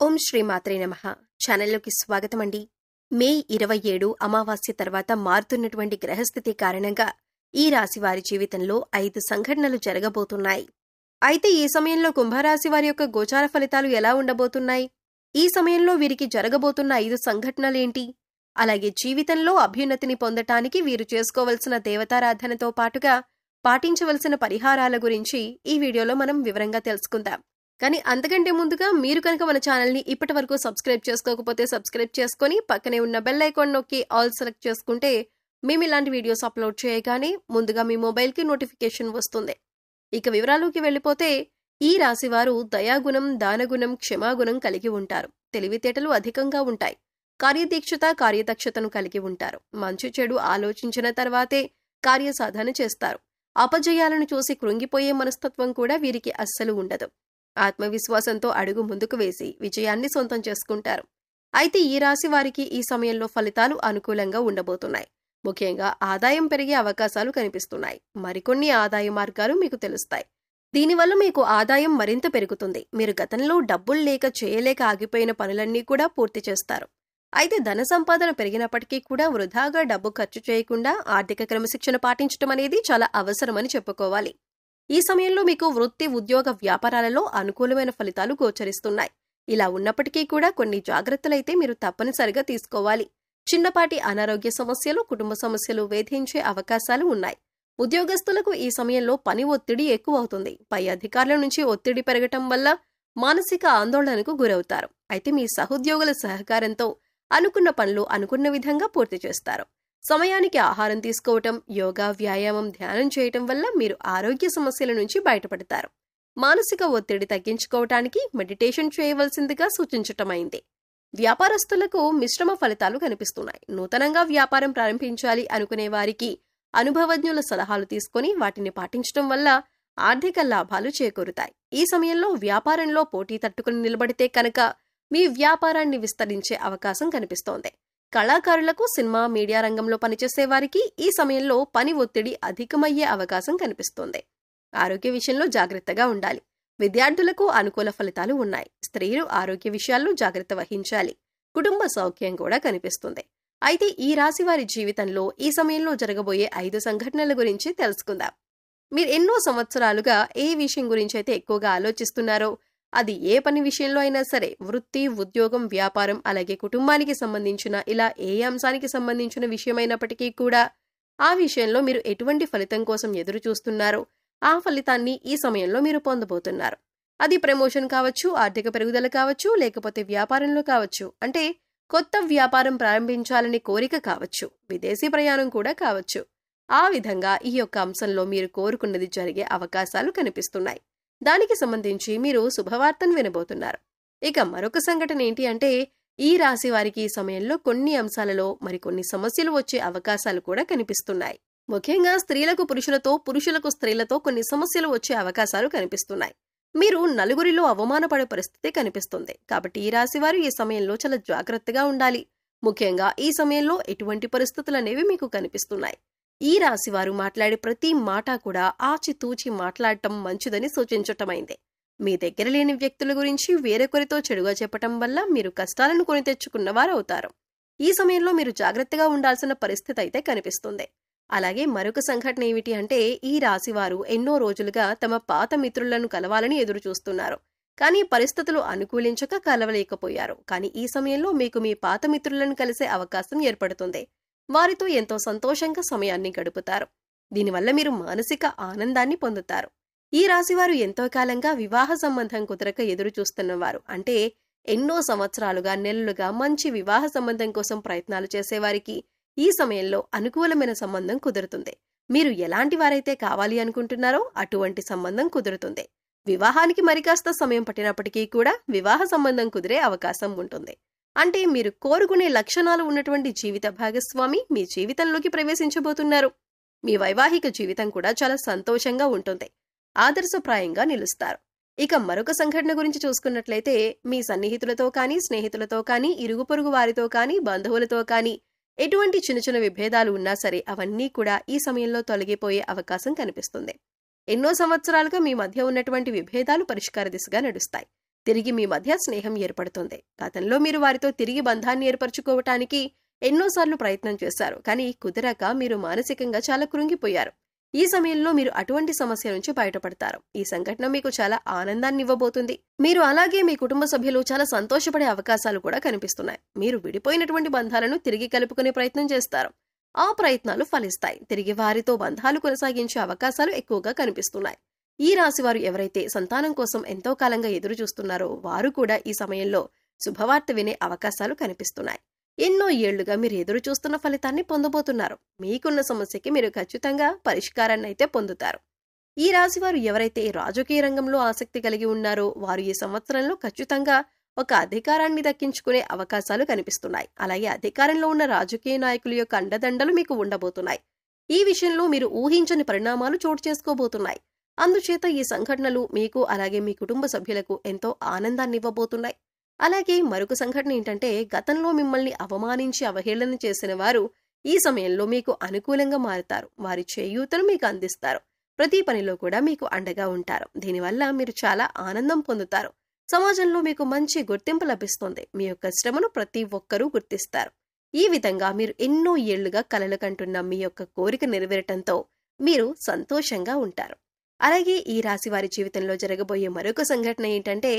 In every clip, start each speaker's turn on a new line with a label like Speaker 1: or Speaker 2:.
Speaker 1: ఓం శ్రీ మాత్రే నమః. ఛానల్లోకి స్వాగతం అండి. మే 27 అమావాస్య తర్వాత మారుతున్నటువంటి గ్రహస్థితి కారణంగా ఈ రాశి వారి జీవితంలో 5 సంఘటనలు జరగబోతున్నాయి. అయితే ఈ సమయంలో కుంభరాశి వారి యొక్క గోచార ఫలితాలు ఎలా ఉండబోతున్నాయి? ఈ సమయంలో వీరికి జరగబోతున్న 5 సంఘటనలేంటి? అలాగే జీవితంలో అభ్యున్నతిని పొందటానికి వీరు చేసుకోవలసిన దేవతారాధనతో పాటుగా పాటించవలసిన పరిహారాల గురించి ఈ వీడియోలో మనం వివరంగా తెలుసుకుందాం. కానీ అంతకంటే ముందుగా మీరు కనుక మన ఛానల్ని ఇప్పటి వరకు సబ్స్క్రైబ్ చేసుకోకపోతే సబ్స్క్రైబ్ చేసుకుని పక్కనే ఉన్న బెల్ ఐకాన్ నొక్కి ఆల్ సెలెక్ట్ చేసుకుంటే మేము ఇలాంటి వీడియోస్ అప్లోడ్ చేయగానే ముందుగా మీ మొబైల్కి నోటిఫికేషన్ వస్తుంది. ఇక వివరాల్లోకి వెళ్ళిపోతే ఈ రాశివారు దయాగుణం, దానగుణం, క్షమాగుణం కలిగి ఉంటారు. తెలివితేటలు అధికంగా ఉంటాయి. కార్యదీక్షత, కార్యదక్షతను కలిగి ఉంటారు. మంచి చెడు ఆలోచించిన తర్వాతే కార్యసాధన చేస్తారు. అపజయాలను చూసి కృంగిపోయే మనస్తత్వం కూడా వీరికి అస్సలు ఉండదు. ఆత్మవిశ్వాసంతో అడుగు ముందుకు వేసి విజయాన్ని సొంతం చేసుకుంటారు. అయితే ఈ రాశి వారికి ఈ సమయంలో ఫలితాలు అనుకూలంగా ఉండబోతున్నాయి. ముఖ్యంగా ఆదాయం పెరిగే అవకాశాలు కనిపిస్తున్నాయి. మరికొన్ని ఆదాయ మార్గాలు మీకు తెలుస్తాయి. దీనివల్ల మీకు ఆదాయం మరింత పెరుగుతుంది. మీరు గతంలో డబ్బులు లేక చేయలేక ఆగిపోయిన పనులన్నీ కూడా పూర్తి చేస్తారు. అయితే ధన సంపాదన పెరిగినప్పటికీ కూడా వృధాగా డబ్బు ఖర్చు చేయకుండా ఆర్థిక క్రమశిక్షణ పాటించడం అనేది చాలా అవసరమని చెప్పుకోవాలి. ఈ సమయంలో మీకు వృత్తి, ఉద్యోగ, వ్యాపారాలలో అనుకూలమైన ఫలితాలు గోచరిస్తున్నాయి. ఇలా ఉన్నప్పటికీ కూడా కొన్ని జాగ్రత్తలైతే మీరు తప్పనిసరిగా తీసుకోవాలి. చిన్నపాటి అనారోగ్య సమస్యలు, కుటుంబ సమస్యలు వేధించే అవకాశాలు ఉన్నాయి. ఉద్యోగస్తులకు ఈ సమయంలో పని ఒత్తిడి ఎక్కువ అవుతుంది. పై అధికారుల నుంచి ఒత్తిడి పెరగటం వల్ల మానసిక ఆందోళనకు గురవుతారు. అయితే మీ సహోద్యోగుల సహకారంతో అనుకున్న పనులు అనుకున్న విధంగా పూర్తి చేస్తారు. సమయానికి ఆహారం తీసుకోవటం, యోగా, వ్యాయామం, ధ్యానం చేయటం వల్ల మీరు ఆరోగ్య సమస్యల నుంచి బయటపడతారు. మానసిక ఒత్తిడి తగ్గించుకోవటానికి మెడిటేషన్ చేయవలసిందిగా సూచించటమైంది. వ్యాపారస్తులకు మిశ్రమ ఫలితాలు కనిపిస్తున్నాయి. నూతనంగా వ్యాపారం ప్రారంభించాలి అనుకునే వారికి అనుభవజ్ఞుల సలహాలు తీసుకుని వాటిని పాటించడం వల్ల ఆర్థిక లాభాలు చేకూరుతాయి. ఈ సమయంలో వ్యాపారంలో పోటీ తట్టుకుని నిలబడితే కనుక మీ వ్యాపారాన్ని విస్తరించే అవకాశం కనిపిస్తోంది. కళాకారులకు, సినిమా, మీడియా రంగంలో పనిచేసే వారికి ఈ సమయంలో పని ఒత్తిడి అధికమయ్యే అవకాశం కనిపిస్తోంది. ఆరోగ్య విషయంలో జాగ్రత్తగా ఉండాలి. విద్యార్థులకు అనుకూల ఫలితాలు ఉన్నాయి. స్త్రీలు ఆరోగ్య విషయాల్లో జాగ్రత్త వహించాలి. కుటుంబ సౌఖ్యం కూడా కనిపిస్తుంది. అయితే ఈ రాశి వారి జీవితంలో ఈ సమయంలో జరగబోయే 5 సంఘటనల గురించి తెలుసుకుందాం. మీరు ఎన్నో సంవత్సరాలుగా ఏ విషయం గురించి అయితే ఎక్కువగా ఆలోచిస్తున్నారో, అది ఏ పని విషయంలో అయినా సరే, వృత్తి, ఉద్యోగం, వ్యాపారం, అలాగే కుటుంబానికి సంబంధించిన ఇలా ఏ అంశానికి సంబంధించిన విషయమైనప్పటికీ కూడా ఆ విషయంలో మీరు ఎటువంటి ఫలితం కోసం ఎదురు చూస్తున్నారో ఆ ఫలితాన్ని ఈ సమయంలో మీరు పొందబోతున్నారు. అది ప్రమోషన్ కావచ్చు, ఆర్థిక పెరుగుదల కావచ్చు, లేకపోతే వ్యాపారంలో కావచ్చు, అంటే కొత్త వ్యాపారం ప్రారంభించాలనే కోరిక కావచ్చు, విదేశీ ప్రయాణం కూడా కావచ్చు. ఆ విధంగా ఈ యొక్క అంశంలో మీరు కోరుకున్నది జరిగే అవకాశాలు కనిపిస్తున్నాయి. దానికి సంబంధించి మీరు శుభవార్తను వినబోతున్నారు. ఇక మరొక సంఘటన ఏంటి అంటే ఈ రాశి వారికి ఈ సమయంలో కొన్ని అంశాలలో మరికొన్ని సమస్యలు వచ్చే అవకాశాలు కూడా కనిపిస్తున్నాయి. ముఖ్యంగా స్త్రీలకు పురుషులతో, పురుషులకు స్త్రీలతో కొన్ని సమస్యలు వచ్చే అవకాశాలు కనిపిస్తున్నాయి. మీరు నలుగురిలో అవమానపడే పరిస్థితి కనిపిస్తుంది. కాబట్టి ఈ రాశి వారు ఈ సమయంలో చాలా జాగ్రత్తగా ఉండాలి. ముఖ్యంగా ఈ సమయంలో ఎటువంటి పరిస్థితులు అనేవి మీకు కనిపిస్తున్నాయి. ఈ రాశివారు మాట్లాడే ప్రతి మాట కూడా ఆచితూచి మాట్లాడటం మంచిదని సూచించటమైంది. మీ దగ్గర లేని వ్యక్తుల గురించి వేరొకరితో చెడుగా చెప్పటం వల్ల మీరు కష్టాలను కొని తెచ్చుకున్నవారవుతారు. ఈ సమయంలో మీరు జాగ్రత్తగా ఉండాల్సిన పరిస్థితి అయితే కనిపిస్తుంది. అలాగే మరొక సంఘటన ఏమిటి అంటే ఈ రాశివారు ఎన్నో రోజులుగా తమ పాత మిత్రులను కలవాలని ఎదురు చూస్తున్నారు. కానీ పరిస్థితులు అనుకూలించక కలవలేకపోయారు. కానీ ఈ సమయంలో మీకు మీ పాత మిత్రులను కలిసే అవకాశం ఏర్పడుతుంది. వారితో ఎంతో సంతోషంగా సమయాన్ని గడుపుతారు. దీనివల్ల మీరు మానసిక ఆనందాన్ని పొందుతారు. ఈ రాశివారు ఎంతో కాలంగా వివాహ సంబంధం కుదరక ఎదురు చూస్తున్నవారు, అంటే ఎన్నో సంవత్సరాలుగా, నెలలుగా మంచి వివాహ సంబంధం కోసం ప్రయత్నాలు చేసేవారికి ఈ సమయంలో అనుకూలమైన సంబంధం కుదురుతుంది. మీరు ఎలాంటి వారైతే కావాలి అనుకుంటున్నారో అటువంటి సంబంధం కుదురుతుంది. వివాహానికి మరికాస్త సమయం పట్టినప్పటికీ కూడా వివాహ సంబంధం కుదిరే అవకాశం ఉంటుంది. అంటే మీరు కోరుకునే లక్షణాలు ఉన్నటువంటి జీవిత భాగస్వామి మీ జీవితంలోకి ప్రవేశించబోతున్నారు. మీ వైవాహిక జీవితం కూడా చాలా సంతోషంగా ఉంటుంది. ఆదర్శప్రాయంగా నిలుస్తారు. ఇక మరొక సంఘటన గురించి చూసుకున్నట్లయితే మీ సన్నిహితులతో కానీ, స్నేహితులతో కానీ, ఇరుగు పొరుగు వారితో కానీ, బంధువులతో కానీ ఎటువంటి చిన్న చిన్న విభేదాలు ఉన్నా సరే అవన్నీ కూడా ఈ సమయంలో తొలగిపోయే అవకాశం కనిపిస్తుంది. ఎన్నో సంవత్సరాలుగా మీ మధ్య ఉన్నటువంటి విభేదాలు పరిష్కార దిశగా నడుస్తాయి. తిరిగి మీ మధ్య స్నేహం ఏర్పడుతుంది. గతంలో మీరు వారితో తిరిగి బంధాన్ని ఏర్పరచుకోవటానికి ఎన్నోసార్లు ప్రయత్నం చేశారు, కానీ కుదరక మీరు మానసికంగా చాలా కృంగిపోయారు. ఈ సమయంలో మీరు అటువంటి సమస్య నుంచి బయటపడతారు. ఈ సంఘటన మీకు చాలా ఆనందాన్ని ఇవ్వబోతుంది. మీరు అలాగే మీ కుటుంబ సభ్యులు చాలా సంతోషపడే అవకాశాలు కూడా కనిపిస్తున్నాయి. మీరు విడిపోయినటువంటి బంధాలను తిరిగి కలుపుకునే ప్రయత్నం చేస్తారు. ఆ ప్రయత్నాలు ఫలిస్తాయి. తిరిగి వారితో బంధాలు కొనసాగించే అవకాశాలు ఎక్కువగా కనిపిస్తున్నాయి. ఈ రాశివారు ఎవరైతే సంతానం కోసం ఎంతో కాలంగా ఎదురు చూస్తున్నారో వారు కూడా ఈ సమయంలో శుభవార్త వినే అవకాశాలు కనిపిస్తున్నాయి. ఎన్నో ఏళ్లుగా మీరు ఎదురు చూస్తున్న ఫలితాన్ని పొందబోతున్నారు. మీకున్న సమస్యకి మీరు ఖచ్చితంగా పరిష్కారాన్ని అయితే పొందుతారు. ఈ రాశివారు ఎవరైతే రాజకీయ రంగంలో ఆసక్తి కలిగి ఉన్నారో వారు ఈ సంవత్సరంలో ఖచ్చితంగా ఒక అధికారాన్ని దక్కించుకునే అవకాశాలు కనిపిస్తున్నాయి. అలాగే అధికారంలో ఉన్న రాజకీయ నాయకుల యొక్క అండదండలు మీకు ఉండబోతున్నాయి. ఈ విషయంలో మీరు ఊహించని పరిణామాలు చోటు చేసుకోబోతున్నాయి. అందుచేత ఈ సంఘటనలు మీకు అలాగే మీ కుటుంబ సభ్యులకు ఎంతో ఆనందాన్ని ఇవ్వబోతున్నాయి. అలాగే మరొక సంఘటన ఏంటంటే, గతంలో మిమ్మల్ని అవమానించి అవహేళన చేసిన వారు ఈ సమయంలో మీకు అనుకూలంగా మారుతారు. వారి చేయూతను మీకు అందిస్తారు. ప్రతి పనిలో కూడా మీకు అండగా ఉంటారు. దీనివల్ల మీరు చాలా ఆనందం పొందుతారు. సమాజంలో మీకు మంచి గుర్తింపు లభిస్తుంది. మీ యొక్క శ్రమను ప్రతి ఒక్కరూ గుర్తిస్తారు. ఈ విధంగా మీరు ఎన్నో ఏళ్లుగా కలలు కంటున్న మీ యొక్క కోరిక నెరవేరటంతో మీరు సంతోషంగా ఉంటారు. అలాగే ఈ రాశి వారి జీవితంలో జరగబోయే మరొక సంఘటన ఏంటంటే,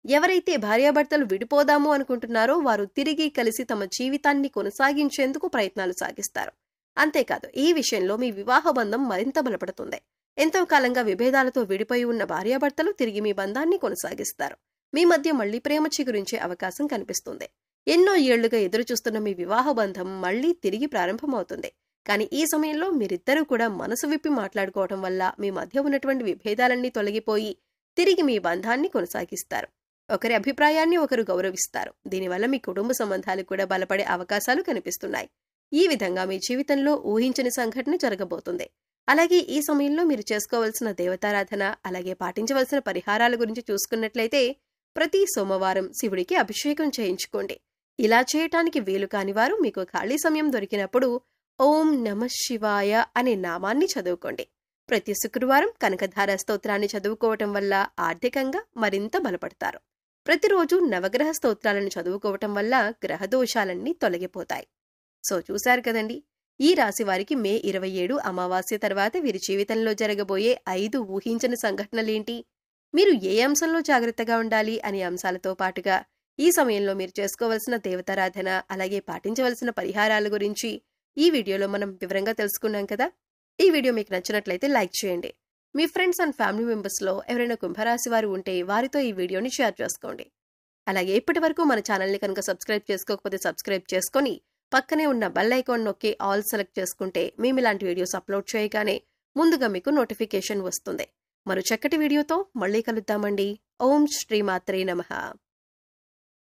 Speaker 1: ఎవరైతే భార్యాభర్తలు విడిపోదాము అనుకుంటున్నారో వారు తిరిగి కలిసి తమ జీవితాన్ని కొనసాగించేందుకు ప్రయత్నాలు సాగిస్తారు. అంతేకాదు, ఈ విషయంలో మీ వివాహ బంధం మరింత బలపడుతుంది. ఎంతో కాలంగా విభేదాలతో విడిపోయి ఉన్న భార్యాభర్తలు తిరిగి మీ బంధాన్ని కొనసాగిస్తారు. మీ మధ్య మళ్లీ ప్రేమ చిగురించే అవకాశం కనిపిస్తుంది. ఎన్నో ఏళ్లుగా ఎదురుచూస్తున్న మీ వివాహ బంధం మళ్లీ తిరిగి ప్రారంభమవుతుంది. కానీ ఈ సమయంలో మీరిద్దరూ కూడా మనసు విప్పి మాట్లాడుకోవటం వల్ల మీ మధ్య ఉన్నటువంటి విభేదాలన్నీ తొలగిపోయి తిరిగి మీ బంధాన్ని కొనసాగిస్తారు. ఒకరి అభిప్రాయాన్ని ఒకరు గౌరవిస్తారు. దీనివల్ల మీ కుటుంబ సంబంధాలు కూడా బలపడే అవకాశాలు కనిపిస్తున్నాయి. ఈ విధంగా మీ జీవితంలో ఊహించని సంఘటన జరగబోతుంది. అలాగే ఈ సమయంలో మీరు చేసుకోవాల్సిన దేవతారాధన అలాగే పాటించవలసిన పరిహారాల గురించి చూసుకున్నట్లయితే, ప్రతి సోమవారం శివుడికి అభిషేకం చేయించుకోండి. ఇలా చేయటానికి వీలు కాని వారు మీకు ఖాళీ సమయం దొరికినప్పుడు ఓం నమః శివాయ అనే నామాన్ని చదువుకోండి. ప్రతి శుక్రవారం కనకధార స్తోత్రాన్ని చదువుకోవటం వల్ల ఆర్థికంగా మరింత బలపడతారు. ప్రతిరోజు నవగ్రహ స్తోత్రాలను చదువుకోవటం వల్ల గ్రహదోషాలన్నీ తొలగిపోతాయి. సో చూశారు కదండి, ఈ రాశి వారికి మే 27 అమావాస్య తర్వాత వీరి జీవితంలో జరగబోయే 5 ఊహించని సంఘటనలేంటి, మీరు ఏ అంశంలో జాగ్రత్తగా ఉండాలి అనే అంశాలతో పాటుగా ఈ సమయంలో మీరు చేసుకోవలసిన దేవతారాధన అలాగే పాటించవలసిన పరిహారాల గురించి ఈ వీడియోలో మనం వివరంగా తెలుసుకున్నాం కదా. ఈ వీడియో మీకు నచ్చినట్లయితే లైక్ చేయండి. మీ ఫ్రెండ్స్ అండ్ ఫ్యామిలీ మెంబర్స్లో ఎవరైనా కుంభరాశి వారు ఉంటే వారితో ఈ వీడియోని షేర్ చేసుకోండి. అలాగే ఇప్పటి వరకు మన ఛానల్ని కనుక సబ్స్క్రైబ్ చేసుకోకపోతే సబ్స్క్రైబ్ చేసుకొని పక్కనే ఉన్న బెల్ ఐకాన్ నొక్కి ఆల్ సెలెక్ట్ చేసుకుంటే మేము ఇలాంటి వీడియోస్ అప్లోడ్ చేయగానే ముందుగా మీకు నోటిఫికేషన్ వస్తుంది. మరో చక్కటి వీడియోతో మళ్ళీ కలుద్దామండి. ఓం శ్రీమాత్రే నమః.